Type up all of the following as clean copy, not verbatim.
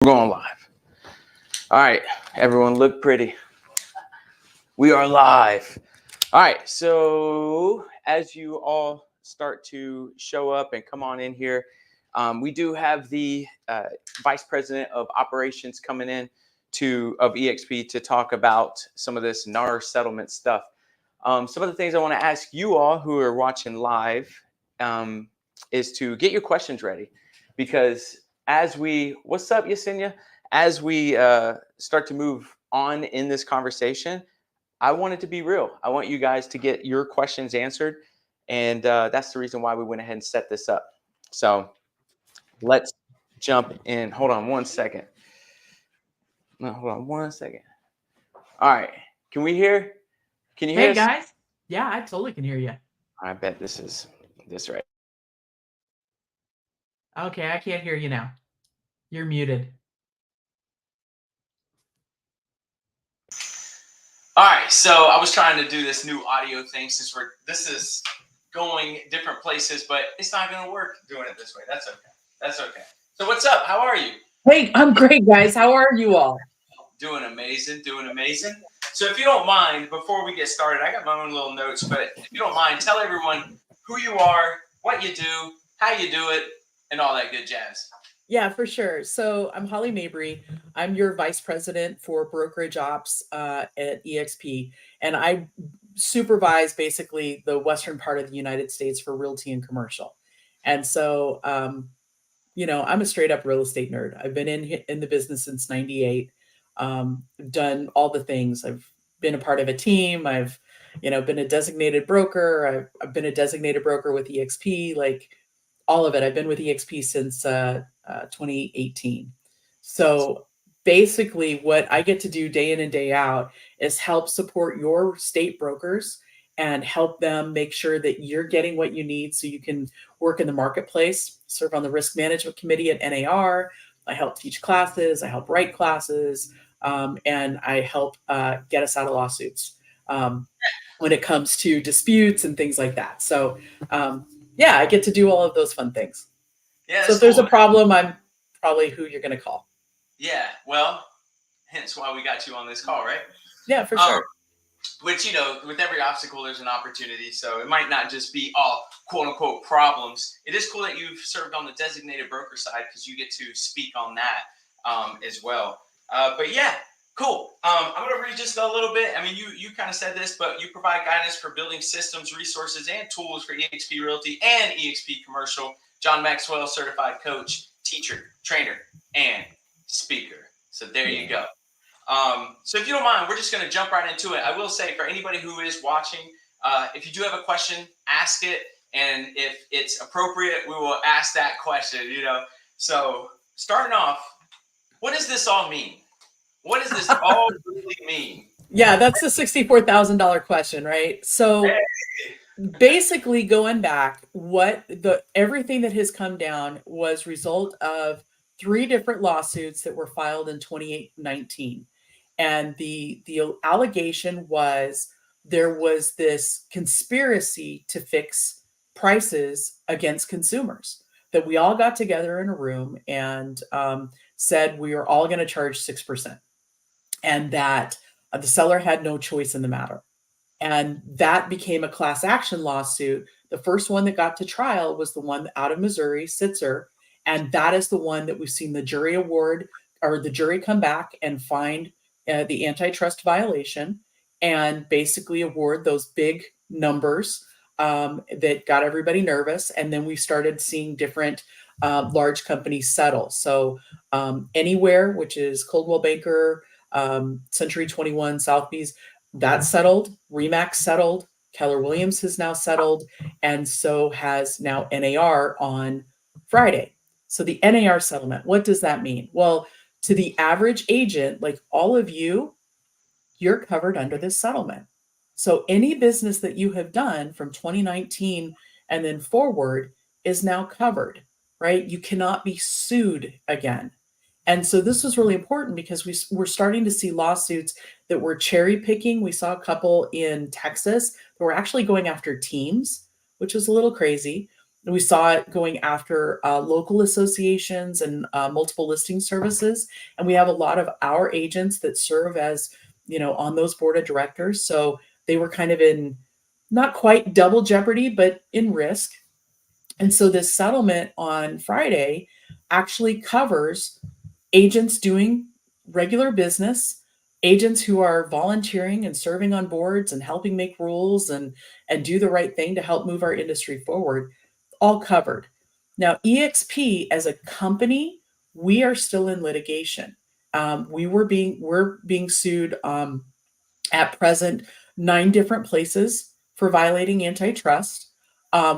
We're going live. All right, everyone, look pretty. We are live. All right, so as you all start to show up and come on in here, we do have the Vice President of Operations coming in of EXP to talk about some of this NAR settlement stuff. Some of the things I want to ask you all who are watching live is to get your questions ready, because what's up, Yesenia? As we start to move on in this conversation, I want it to be real. I want you guys to get your questions answered. And that's the reason why we went ahead and set this up. So let's jump in. Hold on one second. No, hold on one second. All right. Can we hear? Can you hear us? Hey, guys. Yeah, I totally can hear you. I bet this is this right. Okay, I can't hear you now. You're muted. All right, so I was trying to do this new audio thing since this is going different places, but it's not going to work doing it this way. That's okay. That's okay. So what's up? How are you? Hey, I'm great, guys. How are you all? Doing amazing, doing amazing. So if you don't mind, before we get started, I got my own little notes, but if you don't mind, tell everyone who you are, what you do, how you do it, and all that good jazz. Yeah, for sure. So I'm Holly Mabery. I'm your vice president for brokerage ops at EXP, and I supervise basically the western part of the United States for realty and commercial. And so, I'm a straight up real estate nerd. I've been in the business since '98. Done all the things. I've been a part of a team. I've been a designated broker. I've been a designated broker with EXP, like all of it. I've been with EXP since 2018. So basically, what I get to do day in and day out is help support your state brokers and help them make sure that you're getting what you need so you can work in the marketplace, serve on the risk management committee at NAR. I help teach classes, I help write classes, and I help get us out of lawsuits when it comes to disputes and things like that. So, I get to do all of those fun things. Yeah. So if there's a problem, I'm probably who you're going to call. Yeah. Well, hence why we got you on this call, right? Yeah, for sure. Which, with every obstacle, there's an opportunity. So it might not just be all quote unquote problems. It is cool that you've served on the designated broker side because you get to speak on that as well. But yeah, cool. I'm going to read just a little bit. I mean, you kind of said this, but you provide guidance for building systems, resources, and tools for EXP Realty and EXP Commercial. John Maxwell, certified coach, teacher, trainer, and speaker. So there you go. So if you don't mind, we're just going to jump right into it. I will say, for anybody who is watching, if you do have a question, ask it. And if it's appropriate, we will ask that question, So starting off, what does this all mean? What does this all really mean? Yeah, that's the $64,000 question, right? So basically going back, everything that has come down was result of 3 different lawsuits that were filed in 2019. And the allegation was there was this conspiracy to fix prices against consumers, that we all got together in a room and said we are all going to charge 6%, and that the seller had no choice in the matter. And that became a class action lawsuit. The first one that got to trial was the one out of Missouri, Sitzer. And that is the one that we've seen the jury award, or the jury come back and find the antitrust violation and basically award those big numbers that got everybody nervous. And then we started seeing different large companies settle. So Anywhere, which is Coldwell Banker, Century 21, Sotheby's, that settled. Remax settled. Keller Williams has now settled. And so has now NAR on Friday. So the NAR settlement, what does that mean? Well, to the average agent, like all of you, you're covered under this settlement. So any business that you have done from 2019 and then forward is now covered, right? You cannot be sued again. And so this was really important because we're starting to see lawsuits that were cherry picking. We saw a couple in Texas that were actually going after teams, which was a little crazy. We saw it going after local associations and multiple listing services. And we have a lot of our agents that serve as, on those board of directors. So they were kind of in not quite double jeopardy, but in risk. And so this settlement on Friday actually covers agents doing regular business, agents who are volunteering and serving on boards and helping make rules and do the right thing to help move our industry forward, all covered. Now, EXP as a company, we are still in litigation. We're being sued at present 9 different places for violating antitrust.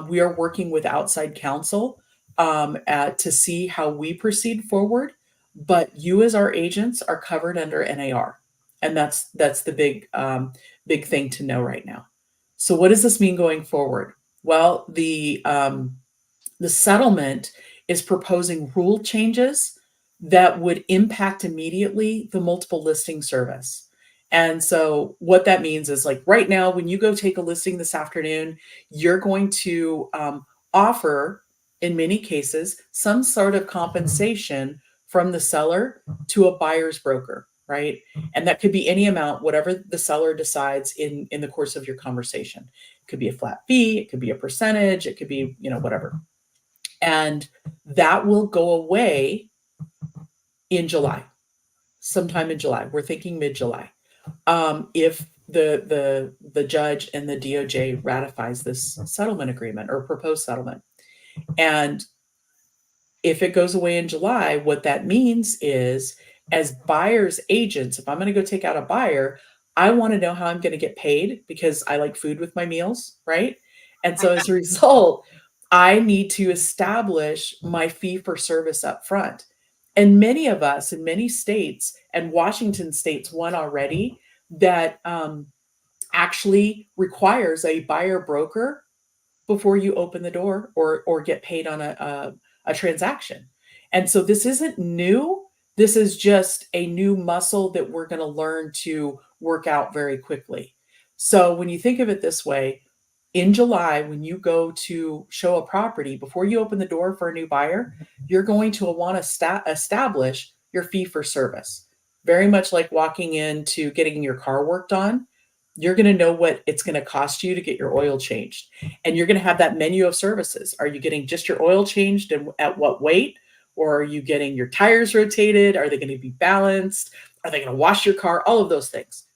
We are working with outside counsel to see how we proceed forward. But you, as our agents, are covered under NAR, and that's the big thing to know right now. So, what does this mean going forward? Well, the settlement is proposing rule changes that would impact immediately the multiple listing service. And so what that means is, like, right now, when you go take a listing this afternoon, you're going to offer, in many cases, some sort of compensation from the seller to a buyer's broker, right? And that could be any amount, whatever the seller decides in the course of your conversation. It could be a flat fee, it could be a percentage, it could be, whatever. And that will go away in July, sometime in July. We're thinking mid-July. If the judge and the DOJ ratifies this settlement agreement or proposed settlement. And if it goes away in July, what that means is, as buyers agents, if I'm going to go take out a buyer, I want to know how I'm going to get paid because I like food with my meals, right? And so as a result, I need to establish my fee for service up front. And many of us in many states, and Washington state's one already, that actually requires a buyer broker before you open the door or get paid on a transaction. And so this isn't new. This is just a new muscle that we're going to learn to work out very quickly. So when you think of it this way, in July, when you go to show a property, before you open the door for a new buyer, you're going to want to establish your fee for service. Very much like walking into getting your car worked on. You're going to know what it's going to cost you to get your oil changed. And you're going to have that menu of services. Are you getting just your oil changed and at what weight? Or are you getting your tires rotated? Are they going to be balanced? Are they going to wash your car? All of those things.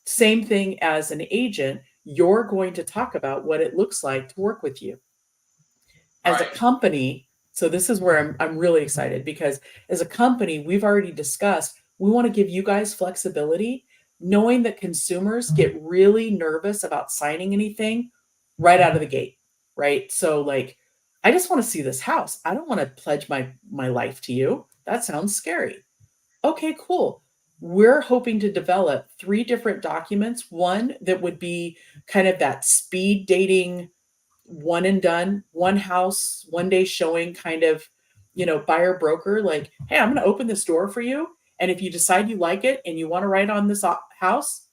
Same thing as an agent. You're going to talk about what it looks like to work with you. As a company, so this is where I'm really excited, because as a company, we've already discussed, we want to give you guys flexibility, knowing that consumers get really nervous about signing anything right out of the gate, right? So, like, I just want to see this house. I don't want to pledge my life to you. That sounds scary. Okay, cool. We're hoping to develop 3 different documents. One that would be kind of that speed dating, one and done, one house, one day showing kind of, buyer broker, like, hey, I'm going to open this door for you. And if you decide you like it and you want to write on this house,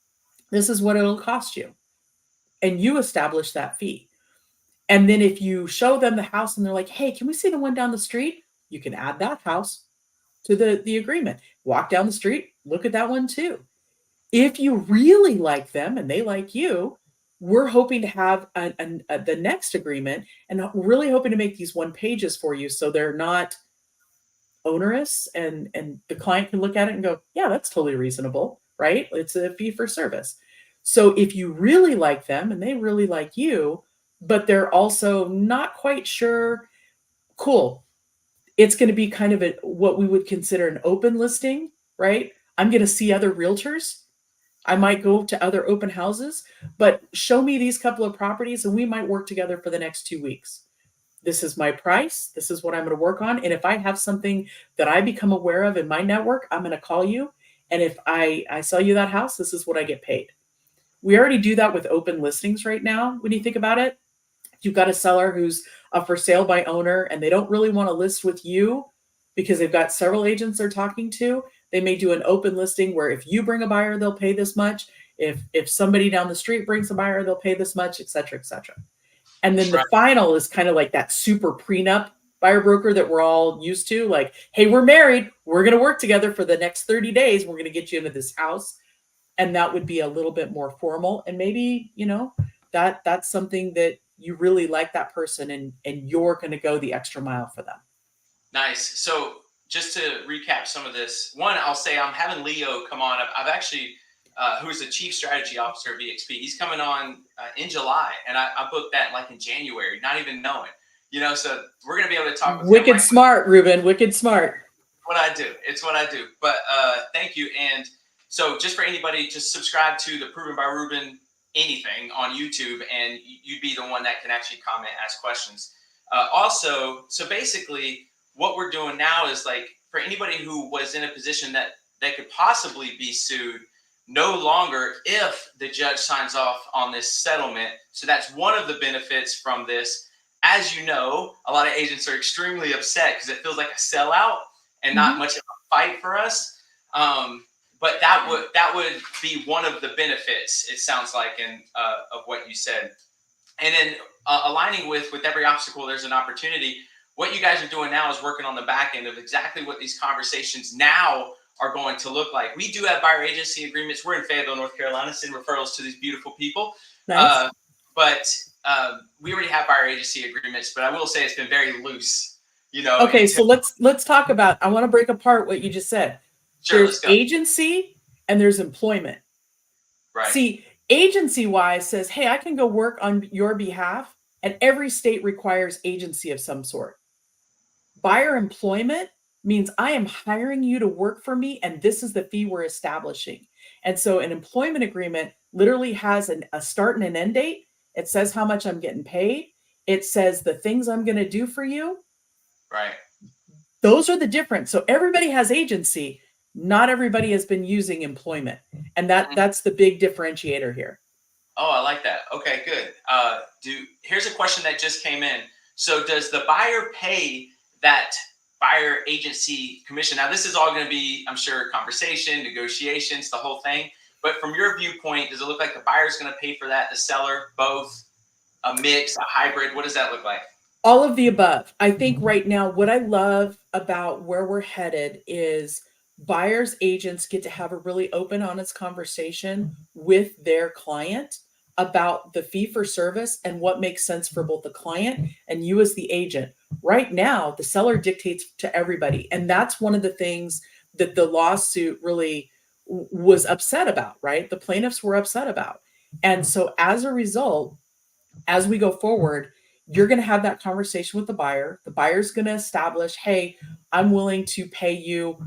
this is what it'll cost you. And you establish that fee. And then if you show them the house and they're like, hey, can we see the one down the street? You can add that house to the agreement. Walk down the street, look at that one too. If you really like them and they like you, we're hoping to have the next agreement, and really hoping to make these one pages for you so they're not onerous, and the client can look at it and go, yeah, that's totally reasonable, right? It's a fee for service. So if you really like them and they really like you, but they're also not quite sure, cool. It's going to be kind of what we would consider an open listing, right? I'm going to see other realtors. I might go to other open houses, but show me these couple of properties and we might work together for the next 2 weeks. This is my price. This is what I'm going to work on. And if I have something that I become aware of in my network, I'm going to call you. And if I sell you that house, this is what I get paid. We already do that with open listings right now. When you think about it, you've got a seller who's a for sale by owner and they don't really want to list with you because they've got several agents they're talking to. They may do an open listing where if you bring a buyer, they'll pay this much. If somebody down the street brings a buyer, they'll pay this much, et cetera, et cetera. And then the final is kind of like that super prenup buyer broker that we're all used to. Like, hey, we're married. We're going to work together for the next 30 days. We're going to get you into this house. And that would be a little bit more formal. And maybe, you know, that's something that you really like that person, and you're going to go the extra mile for them. Nice. So just to recap some of this, one, I'll say I'm having Leo come on. I've actually, who's the chief strategy officer of EXP. He's coming on in July, and I booked that like in January, not even knowing, you know. So we're gonna be able to talk with Wicked him. Smart, Ruben. Wicked smart. What I do. It's what I do. But thank you. And so just for anybody, just subscribe to the Proven by Ruben anything on YouTube, and you'd be the one that can actually comment, ask questions. Also, so basically, what we're doing now is like for anybody who was in a position that they could possibly be sued, no longer if the judge signs off on this settlement. So that's one of the benefits from this. As you know, a lot of agents are extremely upset because it feels like a sellout and not much of a fight for us. But that would be one of the benefits, it sounds like, in of what you said. And then aligning with every obstacle, there's an opportunity. What you guys are doing now is working on the back end of exactly what these conversations now are going to look like. We do have buyer agency agreements. We're in Fayetteville, North Carolina, send referrals to these beautiful people. Nice. But we already have buyer agency agreements, but I will say it's been very loose. You know. Okay, so let's talk about. I want to break apart what you just said. Sure, There's agency and there's employment. Right. See, agency-wise says, hey, I can go work on your behalf, and every state requires agency of some sort. Buyer employment means I am hiring you to work for me, and this is the fee we're establishing. And so an employment agreement literally has a start and an end date. It says how much I'm getting paid. It says the things I'm going to do for you. Right. Those are the difference. So everybody has agency. Not everybody has been using employment. And that's the big differentiator here. Oh, I like that. Okay, good. Here's a question that just came in. So does the buyer pay that buyer agency commission? Now, this is all going to be, I'm sure, conversation, negotiations, the whole thing. But from your viewpoint, does it look like the buyer's going to pay for that, the seller, both, a mix, a hybrid? What does that look like? All of the above. I think right now, what I love about where we're headed is buyers agents get to have a really open, honest conversation with their client about the fee for service and what makes sense for both the client and you as the agent. Right now, the seller dictates to everybody. And that's one of the things that the lawsuit really was upset about, right? The plaintiffs were upset about. And so as a result, as we go forward, you're going to have that conversation with the buyer. The buyer's going to establish, hey, I'm willing to pay you,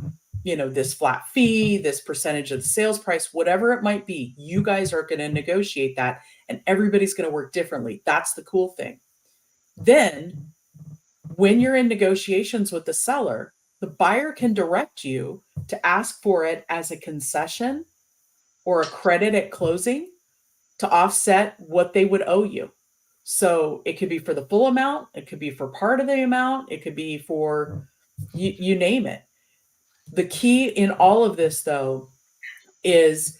you know, this flat fee, this percentage of the sales price, whatever it might be. You guys are going to negotiate that, and everybody's going to work differently. That's the cool thing. Then when you're in negotiations with the seller, the buyer can direct you to ask for it as a concession or a credit at closing to offset what they would owe you. So it could be for the full amount. It could be for part of the amount. It could be for you name it. The key in all of this, though, is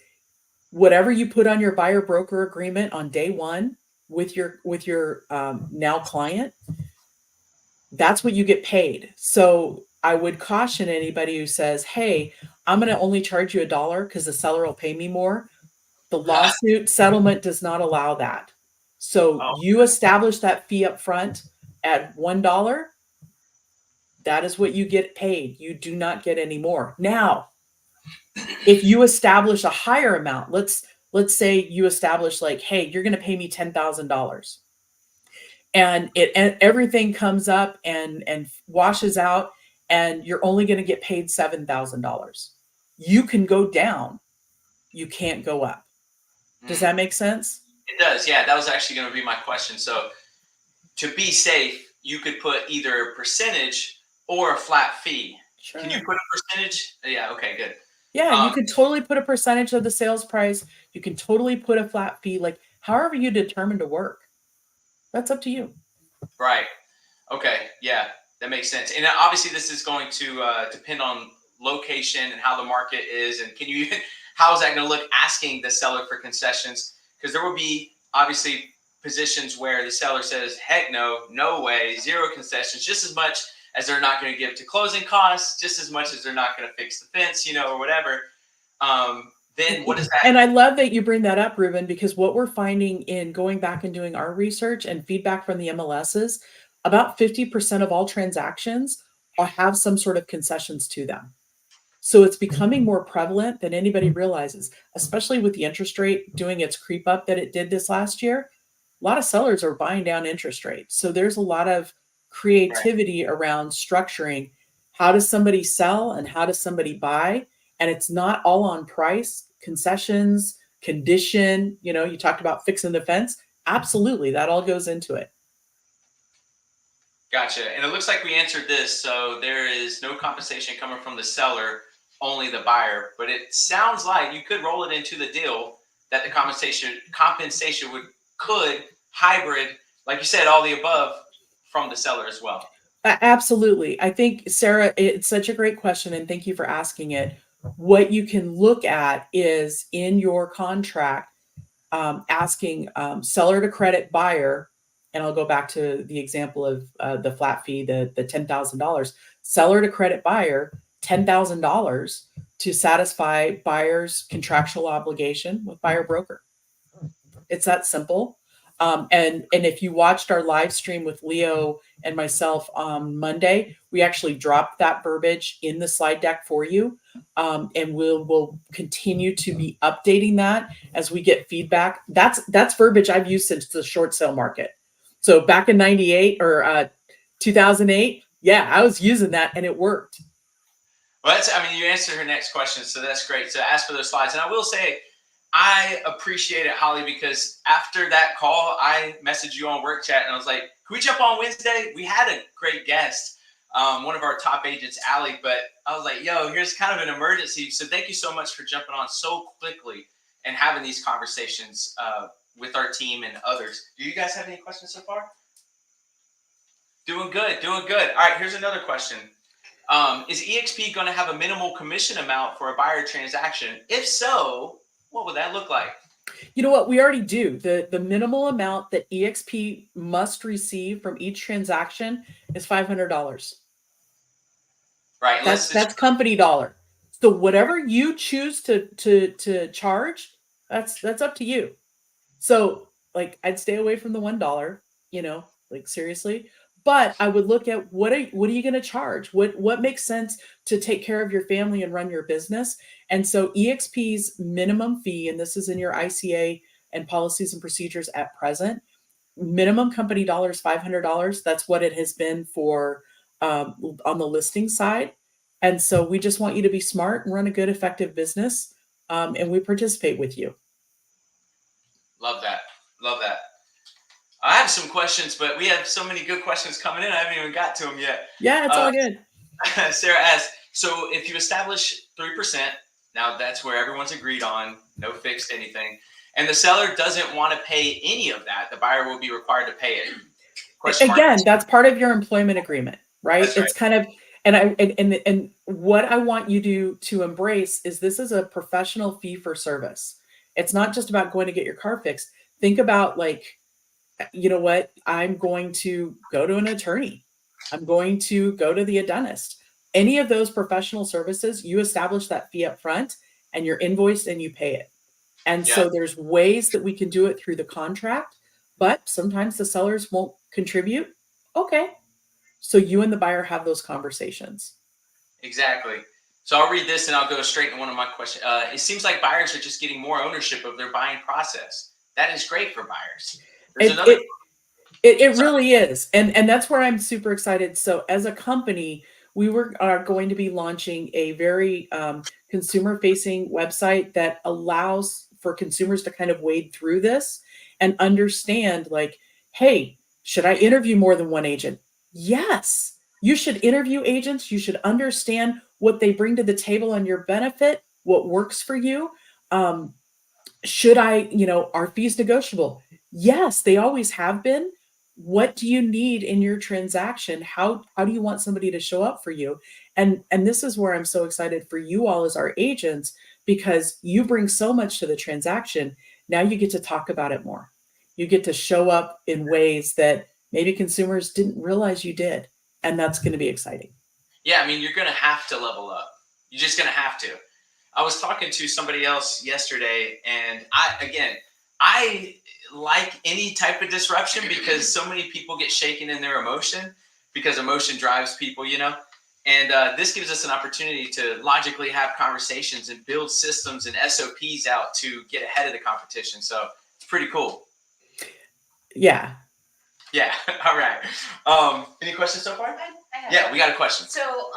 whatever you put on your buyer broker agreement on day one with your now client, that's what you get paid. So I would caution anybody who says, hey, I'm going to only charge you $1 because the seller will pay me more. The lawsuit settlement does not allow that. So you establish that fee up front at $1. That is what you get paid. You do not get any more. Now, if you establish a higher amount, let's say you establish like, hey, you're going to pay me $10,000. And everything comes up and washes out, and you're only going to get paid $7,000. You can go down. You can't go up. Does that make sense? It does. Yeah, that was actually going to be my question. So to be safe, you could put either a percentage or a flat fee. Sure. Can you put a percentage? Yeah. Okay, good. Yeah, you could totally put a percentage of the sales price. You can totally put a flat fee, like however you determine to work. That's up to you. Right. Okay. Yeah, that makes sense. And obviously this is going to depend on location and how the market is. And can you, how is that going to look asking the seller for concessions? Because there will be obviously positions where the seller says, heck no, no way, zero concessions, just as much as they're not going to give to closing costs, just as much as they're not going to fix the fence, or whatever. Then what is that? And I love that you bring that up, Ruben, because what we're finding in going back and doing our research and feedback from the MLSs, about 50% of all transactions have some sort of concessions to them. So it's becoming more prevalent than anybody realizes, especially with the interest rate doing its creep up that it did this last year. A lot of sellers are buying down interest rates. So there's a lot of creativity around structuring. How does somebody sell and how does somebody buy? And it's not all on price, concessions, condition. You talked about fixing the fence. Absolutely. That all goes into it. Gotcha. And it looks like we answered this. So there is no compensation coming from the seller, only the buyer. But it sounds like you could roll it into the deal that the compensation could hybrid, like you said, all the above from the seller as well. Absolutely. I think, Sarah, it's such a great question, and thank you for asking it. What you can look at is in your contract, asking seller to credit buyer, and I'll go back to the example of the flat fee, the $10,000, seller to credit buyer, $10,000 to satisfy buyer's contractual obligation with buyer broker. It's that simple. And if you watched our live stream with Leo and myself on Monday, we actually dropped that verbiage in the slide deck for you. And we'll continue to be updating that as we get feedback. That's verbiage I've used since the short sale market. So back in 98 or 2008, yeah, I was using that and it worked. Well, you answered her next question, so that's great. So ask for those slides. And I will say, I appreciate it, Holly, because after that call, I messaged you on work chat and I was like, can we jump on Wednesday? We had a great guest, one of our top agents, Allie, but I was like, yo, here's kind of an emergency. So thank you so much for jumping on so quickly and having these conversations with our team and others. Do you guys have any questions so far? Doing good, doing good. All right, here's another question. Is EXP going to have a minimal commission amount for a buyer transaction? If so, what would that look like? You know what? We already do. The minimal amount that EXP must receive from each transaction is $500. Right. That's company dollar. So whatever you choose to charge, that's up to you. So like I'd stay away from the $1, like seriously. But I would look at what are you going to charge? What makes sense to take care of your family and run your business? And so EXP's minimum fee, and this is in your ICA and policies and procedures at present, minimum company dollar is $500. That's what it has been for on the listing side. And so we just want you to be smart and run a good, effective business. And we participate with you. Love that. Love that. I have some questions, but we have so many good questions coming in. I haven't even got to them yet. Yeah, it's all good. Sarah asks, so if you establish 3%, now that's where everyone's agreed on, no fixed anything, and the seller doesn't want to pay any of that, the buyer will be required to pay it. Again, that's part of your employment agreement, right? That's right. It's kind of, and what I want you to embrace is this is a professional fee for service. It's not just about going to get your car fixed. Think about like, you know what? I'm going to go to an attorney. I'm going to go to the dentist. Any of those professional services, you establish that fee up front and you're invoiced and you pay it. And so there's ways that we can do it through the contract, but sometimes the sellers won't contribute. Okay. So you and the buyer have those conversations. Exactly. So I'll read this and I'll go straight to one of my questions. It seems like buyers are just getting more ownership of their buying process. That is great for buyers. It really is. And that's where I'm super excited. So as a company, we are going to be launching a very consumer facing website that allows for consumers to kind of wade through this and understand like, hey, should I interview more than one agent? Yes, you should interview agents. You should understand what they bring to the table and your benefit, what works for you. Should I, are fees negotiable? Yes, they always have been. What do you need in your transaction? How do you want somebody to show up for you? And this is where I'm so excited for you all as our agents, because you bring so much to the transaction. Now you get to talk about it more. You get to show up in ways that maybe consumers didn't realize you did. And that's going to be exciting. Yeah, I mean, you're going to have to level up. You're just going to have to. I was talking to somebody else yesterday, and I like any type of disruption because so many people get shaken in their emotion because emotion drives people, you know? And this gives us an opportunity to logically have conversations and build systems and SOPs out to get ahead of the competition. So it's pretty cool. Yeah. Yeah. All right. Any questions so far? Yeah, we got a question. So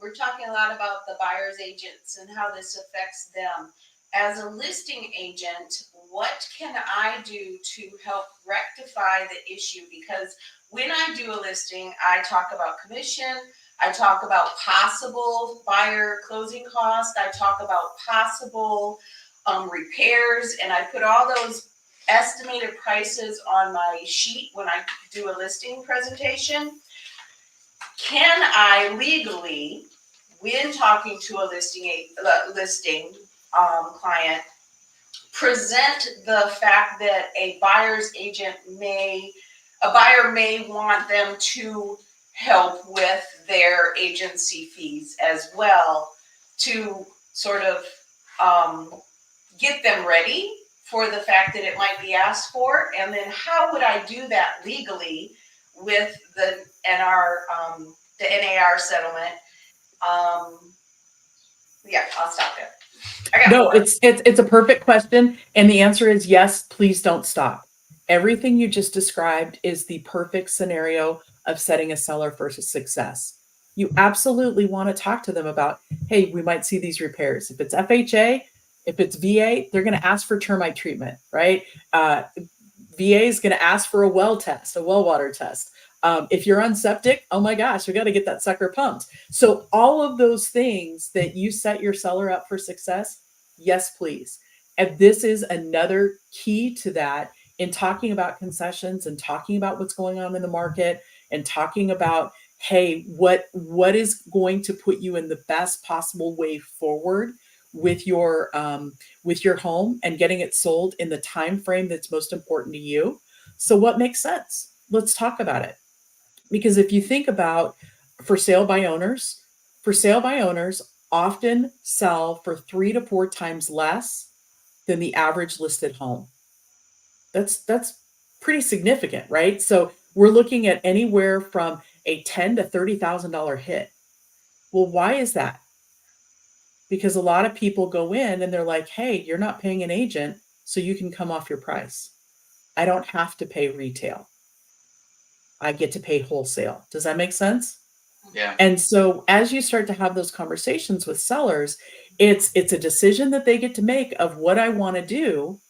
we're talking a lot about the buyer's agents and how this affects them. As a listing agent, what can I do to help rectify the issue? Because when I do a listing, I talk about commission, I talk about possible buyer closing cost, I talk about possible repairs, and I put all those estimated prices on my sheet when I do a listing presentation. Can I legally, when talking to a listing client, present the fact that a buyer may want them to help with their agency fees as well, to sort of get them ready for the fact that it might be asked for? And then how would I do that legally with the NAR settlement? Yeah, I'll stop there. No, it's a perfect question. And the answer is yes, please don't stop. Everything you just described is the perfect scenario of setting a seller for success. You absolutely want to talk to them about, hey, we might see these repairs. If it's FHA, if it's VA, they're going to ask for termite treatment, right? VA is going to ask for a well water test. If you're on septic, oh my gosh, we got to get that sucker pumped. So all of those things that you set your seller up for success, yes, please. And this is another key to that in talking about concessions and talking about what's going on in the market and talking about, hey, what is going to put you in the best possible way forward with your home and getting it sold in the time frame that's most important to you. So what makes sense? Let's talk about it. Because if you think about for sale by owners often sell for 3 to 4 times less than the average listed home. That's pretty significant, right? So we're looking at anywhere from a $10,000 to $30,000 hit. Well, why is that? Because a lot of people go in and they're like, hey, you're not paying an agent, so you can come off your price. I don't have to pay retail. I get to pay wholesale. Does that make sense? Yeah. And so as you start to have those conversations with sellers, it's a decision that they get to make of what I want to do.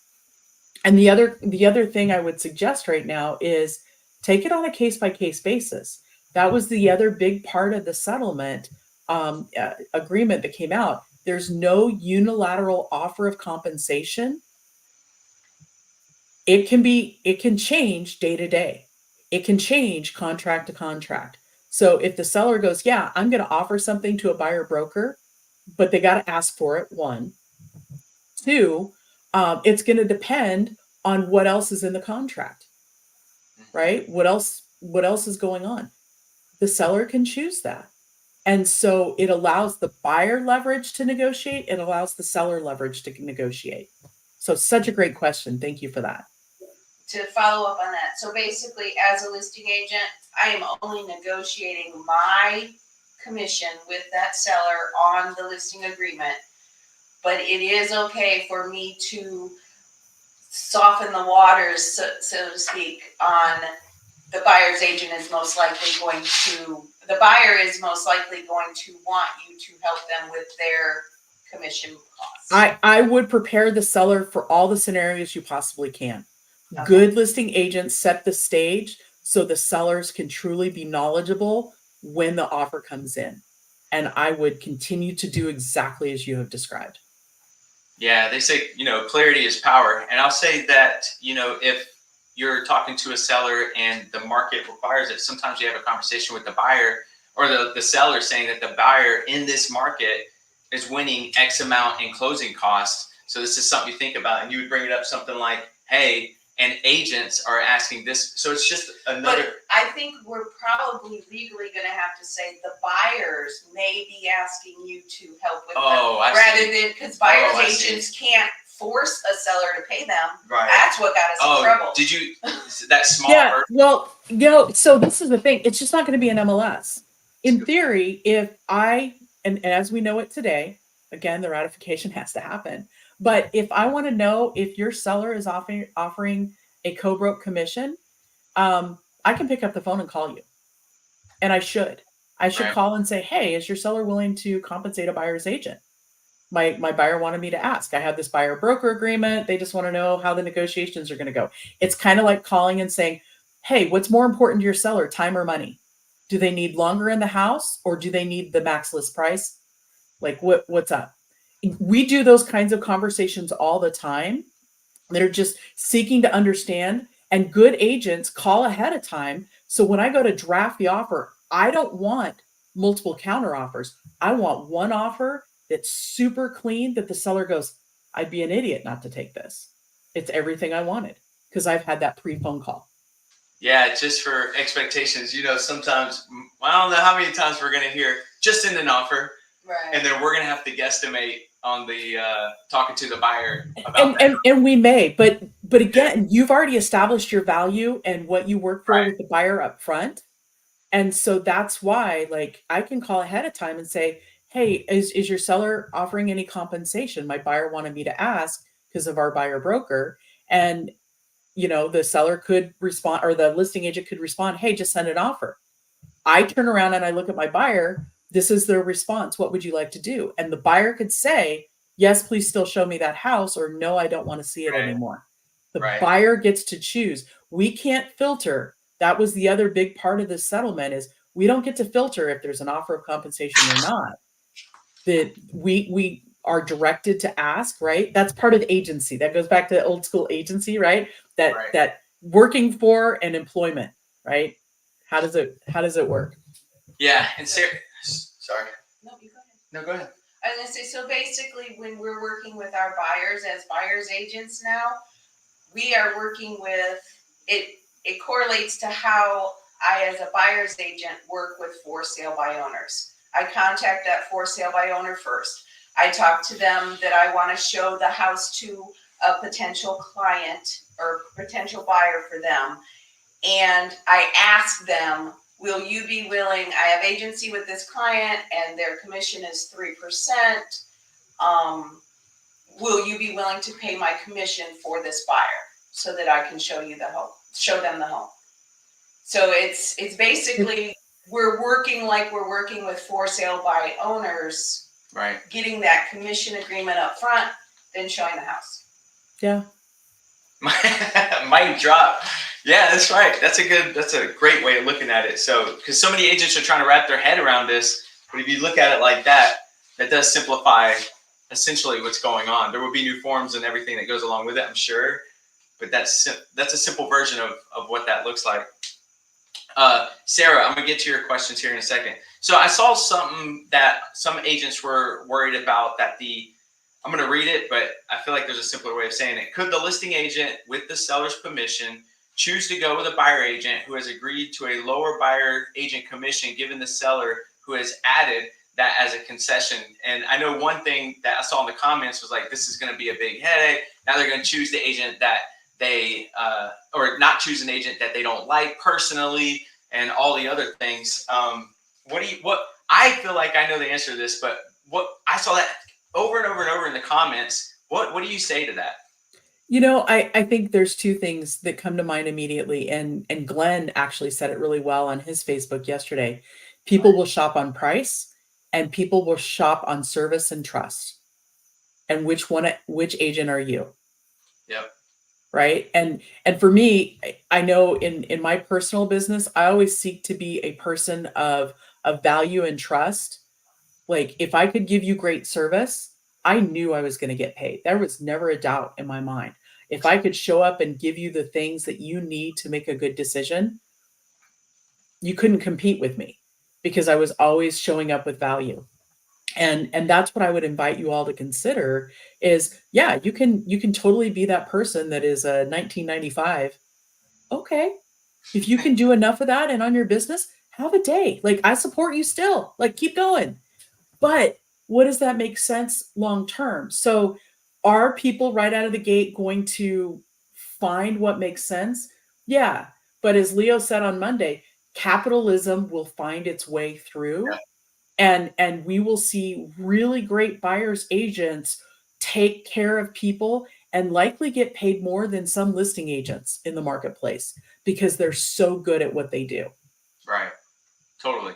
And the other thing I would suggest right now is take it on a case-by-case basis. That was the other big part of the settlement agreement that came out. There's no unilateral offer of compensation. It can change day to day. It can change contract to contract. So if the seller goes, yeah, I'm going to offer something to a buyer broker, but they got to ask for it, 1. 2, it's going to depend on what else is in the contract, right? What else is going on? The seller can choose that. And so it allows the buyer leverage to negotiate. It allows the seller leverage to negotiate. So such a great question. Thank you for that. To follow up on that. So basically, as a listing agent, I am only negotiating my commission with that seller on the listing agreement, but it is okay for me to soften the waters, so to speak, on the buyer's agent is most likely going to, the buyer is most likely going to want you to help them with their commission costs. I would prepare the seller for all the scenarios you possibly can. Okay. Good listing agents set the stage so the sellers can truly be knowledgeable when the offer comes in. And I would continue to do exactly as you have described. Yeah, they say, clarity is power. And I'll say that, if you're talking to a seller and the market requires it, sometimes you have a conversation with the buyer or the seller saying that the buyer in this market is winning X amount in closing costs. So this is something you think about, and you would bring it up something like, hey, and agents are asking this. So it's just another. But I think we're probably legally going to have to say the buyers may be asking you to help with them, rather than, because buyers agents can't force a seller to pay them. Right. That's what got us in trouble. Did you, that small Yeah, version? well, so this is the thing. It's just not going to be an MLS. In theory, if and as we know it today, again, the ratification has to happen. But if I want to know if your seller is offering a co-broke commission, I can pick up the phone and call you. And I should. I should call and say, hey, is your seller willing to compensate a buyer's agent? My buyer wanted me to ask. I have this buyer broker agreement. They just want to know how the negotiations are going to go. It's kind of like calling and saying, hey, what's more important to your seller, time or money? Do they need longer in the house, or do they need the max list price? Like what's up? We do those kinds of conversations all the time. They're just seeking to understand, and good agents call ahead of time. So when I go to draft the offer, I don't want multiple counter offers. I want one offer that's super clean, that the seller goes, I'd be an idiot not to take this. It's everything I wanted, because I've had that pre-phone call. Yeah, just for expectations, sometimes, I don't know how many times we're going to hear just in an offer. Right. And then we're going to have to guesstimate on the talking to the buyer about and we may, but again, you've already established your value and what you work for with the buyer up front. And so that's why, like, I can call ahead of time and say, hey, is your seller offering any compensation? My buyer wanted me to ask because of our buyer broker. And, the seller could respond, or the listing agent could respond, hey, just send an offer. I turn around and I look at my buyer. This is their response. What would you like to do? And the buyer could say, yes, please still show me that house, or no, I don't want to see it anymore. The buyer gets to choose. We can't filter. That was the other big part of this settlement, is we don't get to filter if there's an offer of compensation or not. That we are directed to ask, right? That's part of agency. That goes back to old school agency, right? That working for and employment, right? How does it work? Yeah, and sorry. No, you go ahead. No, go ahead. I was going to say, so basically when we're working with our buyers as buyer's agents now, we are working with, it correlates to how I, as a buyer's agent, work with for sale by owners. I contact that for sale by owner first. I talk to them that I want to show the house to a potential client or potential buyer for them. And I ask them, will you be willing, I have agency with this client and their commission is 3%. Will you be willing to pay my commission for this buyer so that I can show you the home, show them the home? So it's basically, we're working like we're working with for sale by owners, right? Getting that commission agreement up front, then showing the house. Yeah. Mic drop. Yeah, that's right. That's a great way of looking at it. So, because so many agents are trying to wrap their head around this, but if you look at it like that, that does simplify essentially what's going on. There will be new forms and everything that goes along with it, I'm sure, but that's a simple version of what that looks like. Sarah, I'm gonna get to your questions here in a second. So I saw something that some agents were worried about, that I'm going to read it, but I feel like there's a simpler way of saying it. Could the listing agent, with the seller's permission, choose to go with a buyer agent who has agreed to a lower buyer agent commission, given the seller who has added that as a concession? And I know one thing that I saw in the comments was like, this is going to be a big headache. Now they're going to choose the agent that they, or not choose an agent that they don't like personally, and all the other things. What I feel like I know the answer to this, but what I saw that over and over and over in the comments. What do you say to that? I think there's two things that come to mind immediately, and Glenn actually said it really well on his Facebook yesterday. People will shop on price, and people will shop on service and trust. And which agent are you? Yep. Right. And for me, I know in my personal business, I always seek to be a person of value and trust. Like, if I could give you great service, I knew I was going to get paid. There was never a doubt in my mind. If I could show up and give you the things that you need to make a good decision, you couldn't compete with me, because I was always showing up with value. And that's what I would invite you all to consider is, yeah, you can totally be that person that is a 1995. Okay. If you can do enough of that and on your business, have a day. Like, I support you still. Like, keep going. But what does that make sense long term? So are people right out of the gate going to find what makes sense? Yeah. But as Leo said on Monday, capitalism will find its way through, and we will see really great buyers agents take care of people and likely get paid more than some listing agents in the marketplace because they're so good at what they do. Right. Totally.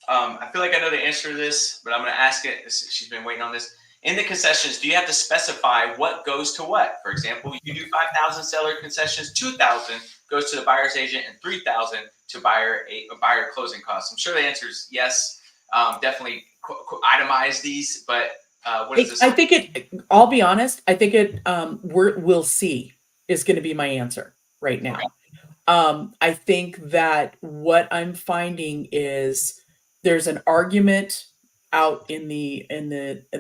I feel like I know the answer to this, but I'm going to ask it. She's been waiting on this. In the concessions, do you have to specify what goes to what? For example, you do 5,000 seller concessions, 2,000 goes to the buyer's agent, and 3,000 to buyer closing costs. I'm sure the answer is yes. Definitely itemize these, but what is this? I think it. I'll be honest. I think it. We'll see is going to be my answer right now. Okay. I think that what I'm finding is there's an argument out in the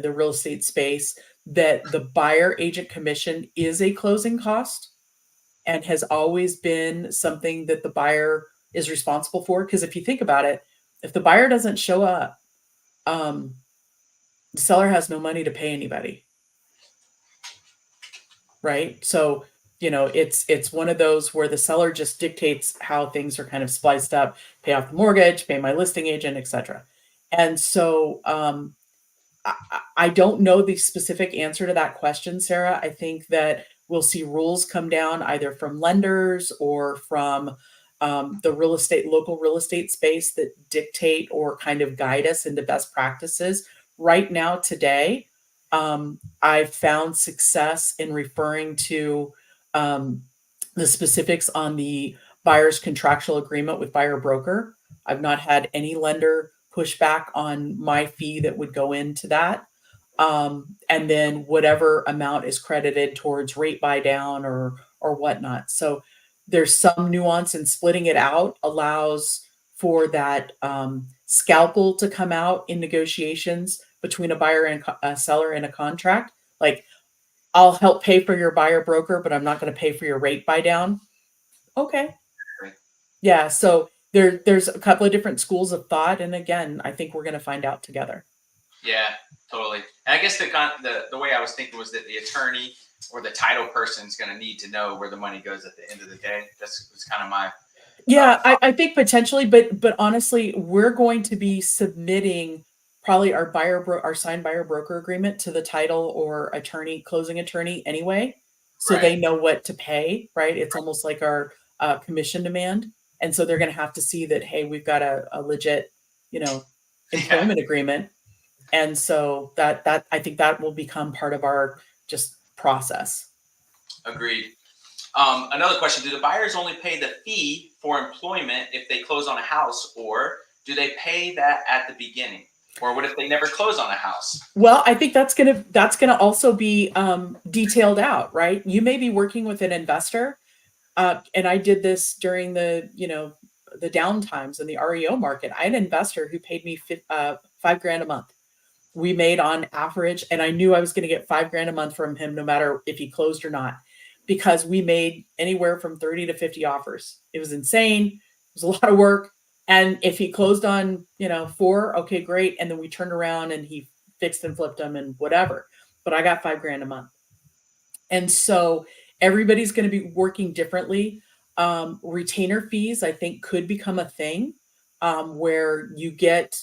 real estate space that the buyer agent commission is a closing cost and has always been something that the buyer is responsible for. Because if you think about it, if the buyer doesn't show up, the seller has no money to pay anybody, right? So, it's one of those where the seller just dictates how things are kind of spliced up, pay off the mortgage, pay my listing agent, etc. And so I don't know the specific answer to that question, Sarah. I think that we'll see rules come down either from lenders or from the local real estate space that dictate or kind of guide us into best practices. Right now, today, I've found success in referring to the specifics on the buyer's contractual agreement with buyer broker. I've not had any lender push back on my fee that would go into that. And then whatever amount is credited towards rate buy down or whatnot. So there's some nuance in splitting it out allows for that scalpel to come out in negotiations between a buyer and a seller in a contract. Like, I'll help pay for your buyer broker, but I'm not going to pay for your rate buy down. Okay. Right. Yeah. So there's a couple of different schools of thought. And again, I think we're going to find out together. Yeah, totally. And I guess the way I was thinking was that the attorney or the title person is going to need to know where the money goes at the end of the day. That's kind of my. Yeah, I think potentially, but honestly, we're going to be submitting probably our signed buyer broker agreement to the title or closing attorney anyway, so Right. they know what to pay, right? It's almost like our commission demand, and so they're going to have to see that, hey, we've got a legit, employment agreement, and so that I think that will become part of our just process. Agreed. Another question: do the buyers only pay the fee for employment if they close on a house, or do they pay that at the beginning? Or what if they never close on a house? Well, I think that's gonna also be detailed out, right? You may be working with an investor, and I did this during the down times in the REO market. I had an investor who paid me $5,000 a month. We made on average, and I knew I was going to get $5,000 a month from him, no matter if he closed or not, because we made anywhere from 30 to 50 offers. It was insane. It was a lot of work. And if he closed on, 4, okay, great. And then we turned around and he fixed and flipped them and whatever. But I got $5,000 a month. And so everybody's going to be working differently. Retainer fees, I think, could become a thing where you get,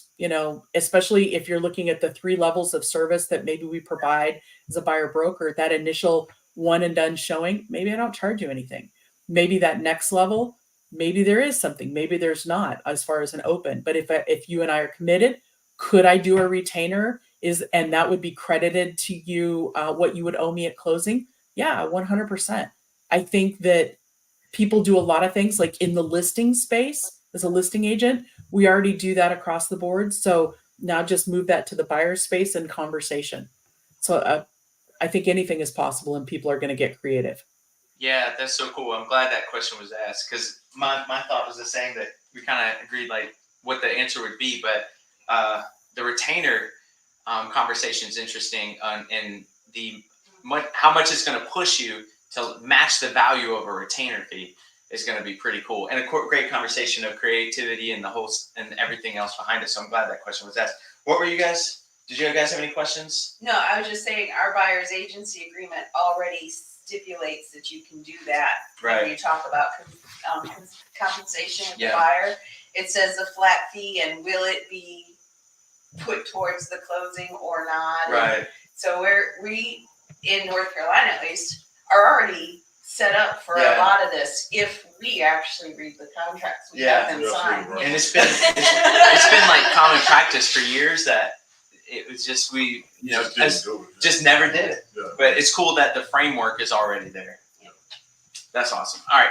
especially if you're looking at the 3 levels of service that maybe we provide as a buyer broker, that initial one and done showing, maybe I don't charge you anything. Maybe that next level, maybe there is something, maybe there's not as far as an open. But if you and I are committed, could I do a retainer? And that would be credited to you what you would owe me at closing? Yeah, 100%. I think that people do a lot of things like in the listing space as a listing agent. We already do that across the board. So now just move that to the buyer space and conversation. So I think anything is possible and people are going to get creative. Yeah, that's so cool. I'm glad that question was asked because my thought was the same, that we kind of agreed like what the answer would be. But the retainer, conversation is interesting, and how much it's going to push you to match the value of a retainer fee is going to be pretty cool, and a great conversation of creativity and and everything else behind it. So I'm glad that question was asked. What were you guys? Did you guys have any questions? No, I was just saying our buyer's agency agreement already stipulates that you can do that. Right. When you talk about compensation with Yeah. the buyer, it says a flat fee and will it be put towards the closing or not. Right. And so we in North Carolina at least are already set up for a lot of this if we actually read the contracts. We have them signed. And it's been like common practice for years that it was just just never did it. Yeah. But it's cool that the framework is already there. Yeah. That's awesome. All right,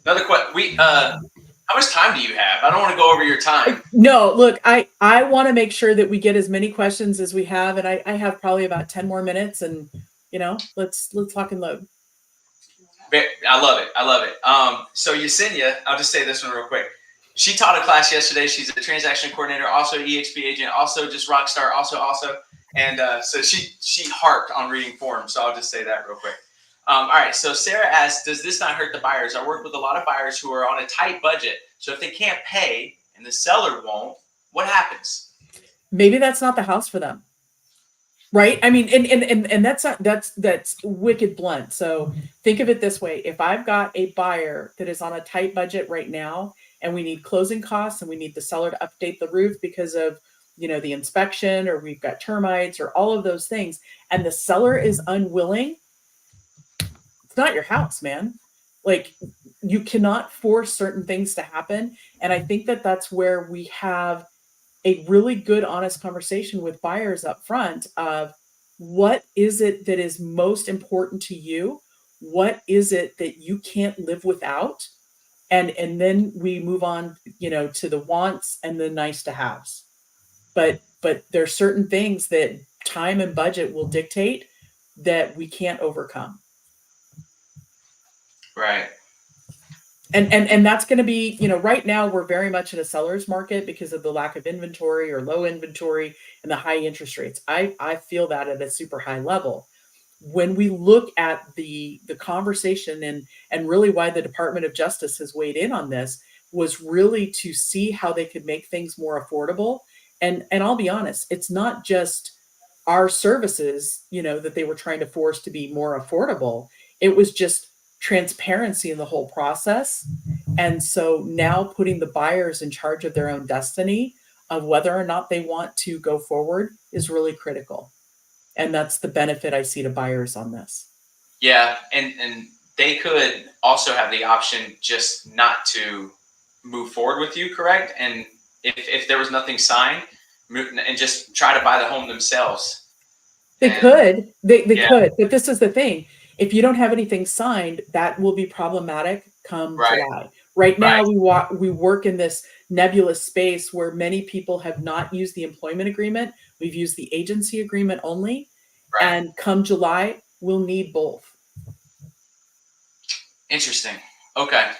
another question. How much time do you have? I don't want to go over your time. No, look, I want to make sure that we get as many questions as we have, and I have probably about 10 more minutes, and let's lock and load. I love it. I love it. So Yesenia, I'll just say this one real quick. She taught a class yesterday. She's a transaction coordinator, also EXP agent, also just rock star, also. And so she harped on reading forms. So I'll just say that real quick. All right. So Sarah asks, does this not hurt the buyers? I work with a lot of buyers who are on a tight budget. So if they can't pay and the seller won't, what happens? Maybe that's not the house for them. Right. I mean, and that's wicked blunt. So think of it this way. If I've got a buyer that is on a tight budget right now, and we need closing costs and we need the seller to update the roof because of, the inspection, or we've got termites or all of those things, and the seller is unwilling, it's not your house, man. Like, you cannot force certain things to happen. And I think that that's where we have a really good, honest conversation with buyers up front of what is it that is most important to you? What is it that you can't live without? And then we move on, to the wants and the nice to haves. But there's certain things that time and budget will dictate that we can't overcome. Right. And that's going to be, right now we're very much in a seller's market because of the lack of inventory or low inventory and the high interest rates. I feel that at a super high level. When we look at the conversation and really why the Department of Justice has weighed in on this was really to see how they could make things more affordable. And I'll be honest, it's not just our services, that they were trying to force to be more affordable. It was just transparency in the whole process. And so now putting the buyers in charge of their own destiny of whether or not they want to go forward is really critical. And that's the benefit I see to buyers on this. Yeah. And they could also have the option just not to move forward with you, correct? And if there was nothing signed, and just try to buy the home themselves. They could, but this is the thing. If you don't have anything signed, that will be problematic come July. Right now, we work in this nebulous space where many people have not used the employment agreement. We've used the agency agreement only. Right. And come July, we'll need both. Interesting. Okay.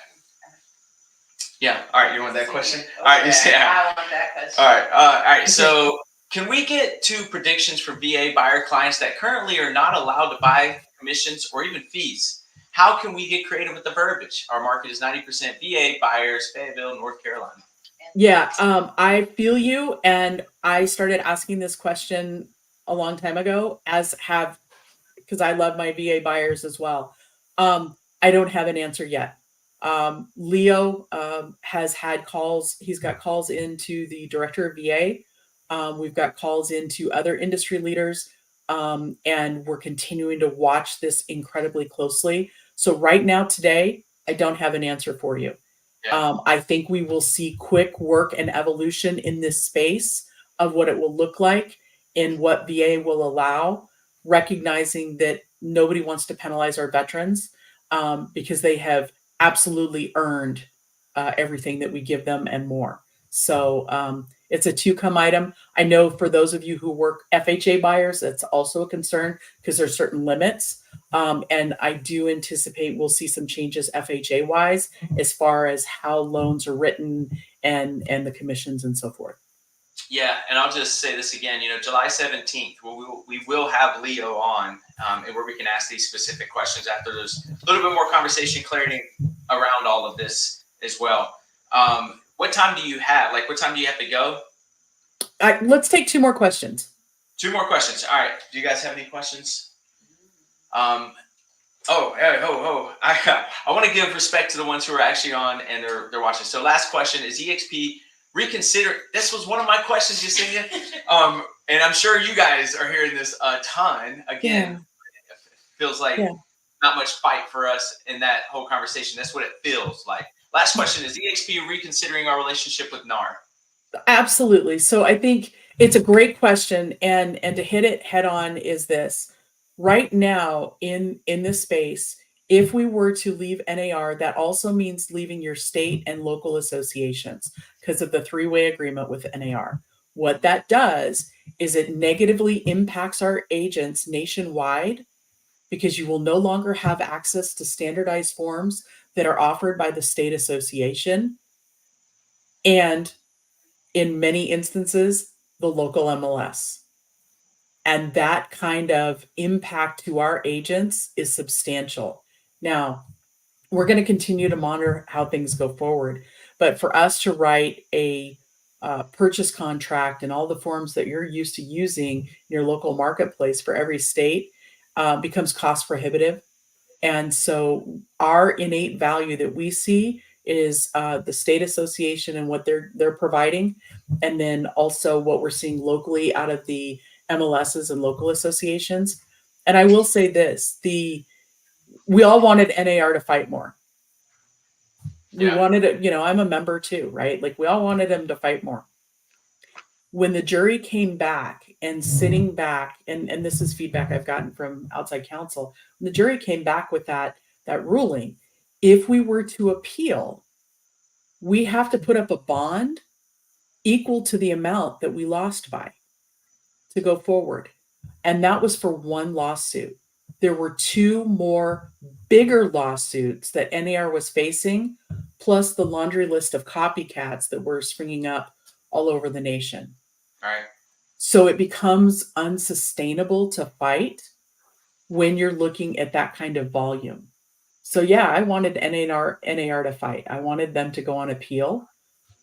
Yeah. All right. You want that question? All right. I want that question. All right. All right. So can we get 2 predictions for VA buyer clients that currently are not allowed to buy commissions or even fees? How can we get creative with the verbiage? Our market is 90% VA buyers, Fayetteville, North Carolina. Yeah, I feel you. And I started asking this question a long time ago, because I love my VA buyers as well. I don't have an answer yet. Leo has had calls. He's got calls into the director of VA. We've got calls into other industry leaders. And we're continuing to watch this incredibly closely. So right now, today, I don't have an answer for you. Yeah. I think we will see quick work and evolution in this space of what it will look like and what VA will allow, recognizing that nobody wants to penalize our veterans because they have absolutely earned everything that we give them and more. So it's a to-come item. I know for those of you who work FHA buyers, that's also a concern because there's certain limits. And I do anticipate we'll see some changes FHA wise as far as how loans are written and the commissions and so forth. Yeah, and I'll just say this again. July 17th, we will have Leo on, and where we can ask these specific questions after there's a little bit more conversation, clarity around all of this as well. What time do you have? Like, what time do you have to go? Let's take 2 more questions. 2 more questions. All right. Do you guys have any questions? I want to give respect to the ones who are actually on and they're watching. So last question is Exp Reconsider. This was one of my questions, Yesenia. And I'm sure you guys are hearing this a ton. Again, it feels like not much fight for us in that whole conversation. That's what it feels like. Last question is Exp reconsidering our relationship with NAR? Absolutely. So I think it's a great question, and to hit it head on is this. Right now in this space, if we were to leave NAR, that also means leaving your state and local associations because of the 3-way agreement with NAR. What that does is it negatively impacts our agents nationwide because you will no longer have access to standardized forms that are offered by the state association, and in many instances, the local MLS. And that kind of impact to our agents is substantial. Now, we're going to continue to monitor how things go forward. But for us to write a purchase contract and all the forms that you're used to using in your local marketplace for every state becomes cost prohibitive. And so our innate value that we see is the state association and what they're providing, and then also what we're seeing locally out of the MLSs and local associations. And I will say this: we all wanted NAR to fight more. We wanted it. I'm a member too, right? Like we all wanted them to fight more. When the jury came back and sitting back, and this is feedback I've gotten from outside counsel, when the jury came back with that ruling, if we were to appeal, we have to put up a bond equal to the amount that we lost by to go forward. And that was for one lawsuit. There were 2 more bigger lawsuits that NAR was facing, plus the laundry list of copycats that were springing up all over the nation. All right. So it becomes unsustainable to fight when you're looking at that kind of volume. So yeah, I wanted NAR to fight. I wanted them to go on appeal,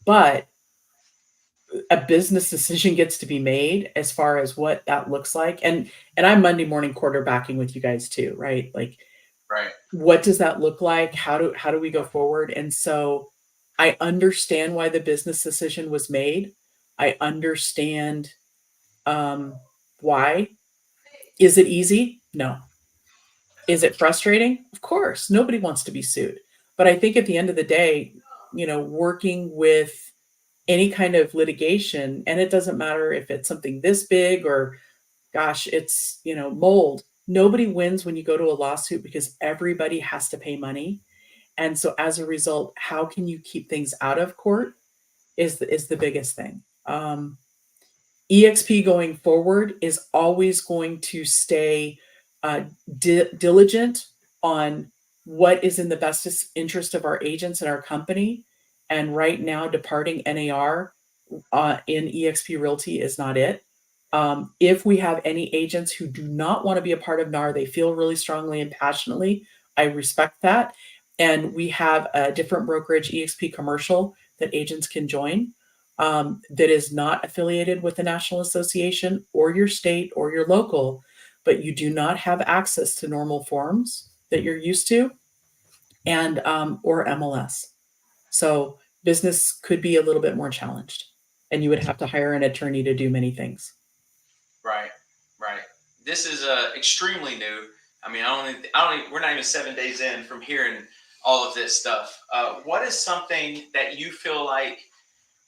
but a business decision gets to be made as far as what that looks like. And I'm Monday morning quarterbacking with you guys too, right? Like, right. What does that look like? How do we go forward? And so I understand why the business decision was made. I understand why. Is it easy? No. Is it frustrating? Of course, nobody wants to be sued. But I think at the end of the day, working with any kind of litigation, and it doesn't matter if it's something this big or gosh, it's, mold. Nobody wins when you go to a lawsuit because everybody has to pay money. And so as a result, how can you keep things out of court is the biggest thing. EXP going forward is always going to stay diligent on what is in the best interest of our agents and our company. And right now, departing NAR in EXP Realty is not it. If we have any agents who do not want to be a part of NAR, they feel really strongly and passionately, I respect that. And we have a different brokerage, EXP Commercial, that agents can join. That is not affiliated with the National Association or your state or your local, but you do not have access to normal forms that you're used to, and or MLS. So business could be a little bit more challenged, and you would have to hire an attorney to do many things. Right. This is extremely new. I mean, we're not even 7 days in from hearing all of this stuff. What is something that you feel like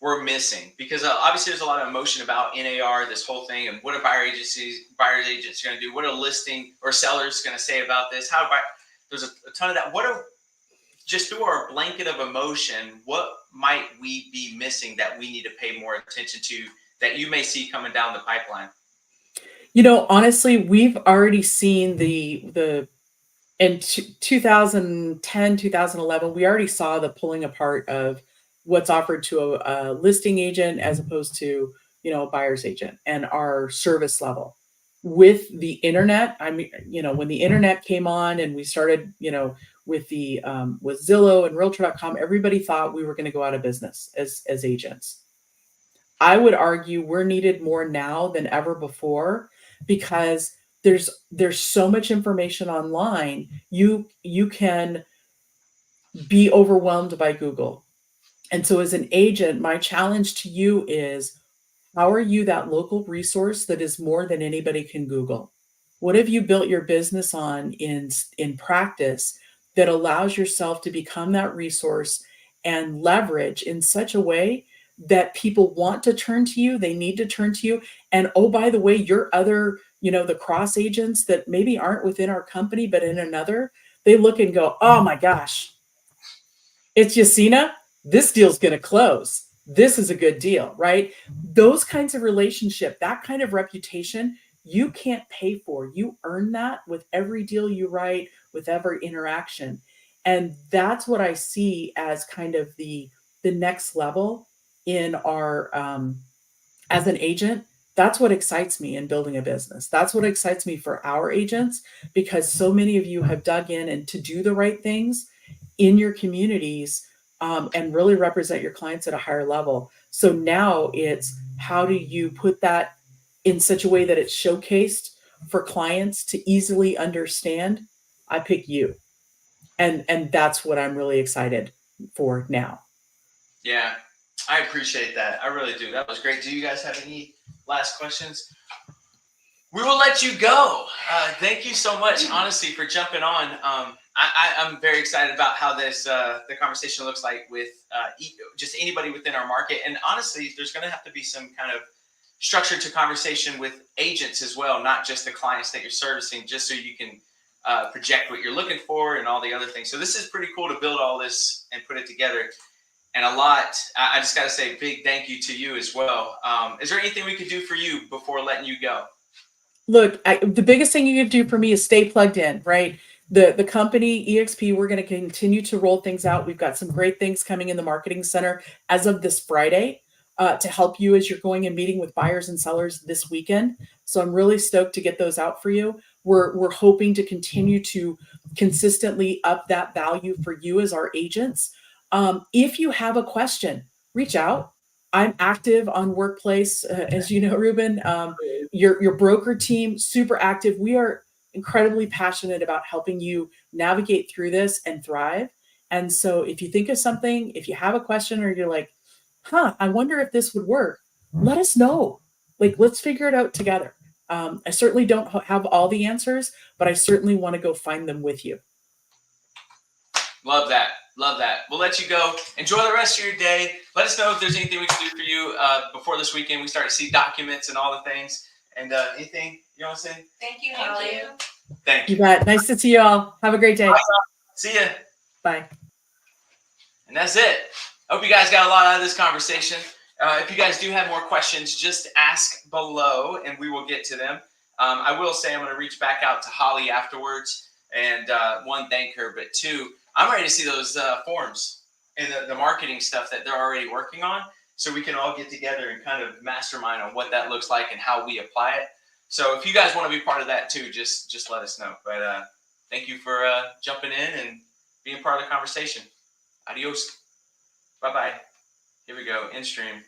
we're missing? Because obviously there's a lot of emotion about NAR, this whole thing, and what are buyer's agents going to do? What are listing or sellers going to say about this? There's a ton of that. Just through our blanket of emotion, what might we be missing that we need to pay more attention to that you may see coming down the pipeline? Honestly, we've already seen in 2010, 2011, we already saw the pulling apart of what's offered to a listing agent as opposed to a buyer's agent and our service level. With the internet, I mean, when the internet came on and we started, with the with Zillow and Realtor.com, everybody thought we were going to go out of business as agents. I would argue we're needed more now than ever before, because there's so much information online. You can be overwhelmed by Google. And so as an agent, my challenge to you is, how are you that local resource that is more than anybody can Google? What have you built your business on in practice that allows yourself to become that resource and leverage in such a way that people want to turn to you, they need to turn to you? And oh, by the way, your other, the cross agents that maybe aren't within our company, but in another, they look and go, oh my gosh, it's Yasina, this deal's going to close. This is a good deal, right? Those kinds of relationship, that kind of reputation, you can't pay for. You earn that with every deal you write, with every interaction. And that's what I see as kind of the next level in our, as an agent. That's what excites me in building a business. That's what excites me for our agents, because so many of you have dug in and to do the right things in your communities, and really represent your clients at a higher level. So now it's, how do you put that in such a way that it's showcased for clients to easily understand? I pick you. And that's what I'm really excited for now. Yeah, I appreciate that. I really do. That was great. Do you guys have any last questions? We will let you go. Thank you so much, honestly, for jumping on. I'm very excited about how this the conversation looks like with just anybody within our market. And honestly, there's going to have to be some kind of structure to conversation with agents as well, not just the clients that you're servicing, just so you can project what you're looking for and all the other things. So this is pretty cool to build all this and put it together. And I just got to say a big thank you to you as well. Is there anything we could do for you before letting you go? Look, the biggest thing you can do for me is stay plugged in, right? The company EXP, we're going to continue to roll things out. We've got some great things coming in the marketing center as of this Friday, to help you as you're going and meeting with buyers and sellers this weekend. So I'm really stoked to get those out for you. We're hoping to continue to consistently up that value for you as our agents. If you have a question, reach out. I'm active on Workplace, as you know, Ruben. Your broker team, super active. We are incredibly passionate about helping you navigate through this and thrive. And so if you think of something, if you have a question, or you're like, I wonder if this would work, let us know. Like, let's figure it out together. I certainly don't have all the answers, but I certainly want to go find them with you. Love that. Love that. We'll let you go. Enjoy the rest of your day. Let us know if there's anything we can do for you before this weekend. We start to see documents and all the things. And anything you want to say? Thank you, Holly. Thank you. You bet. Nice to see you all. Have a great day. See ya. Bye. And that's it. I hope you guys got a lot out of this conversation. If you guys do have more questions, just ask below and we will get to them. I will say I'm going to reach back out to Holly afterwards and one, thank her, but two, I'm ready to see those forms and the marketing stuff that they're already working on, so we can all get together and kind of mastermind on what that looks like and how we apply it. So if you guys want to be part of that too, just let us know. But thank you for jumping in and being part of the conversation. Adios. Bye-bye. Here we go. End stream.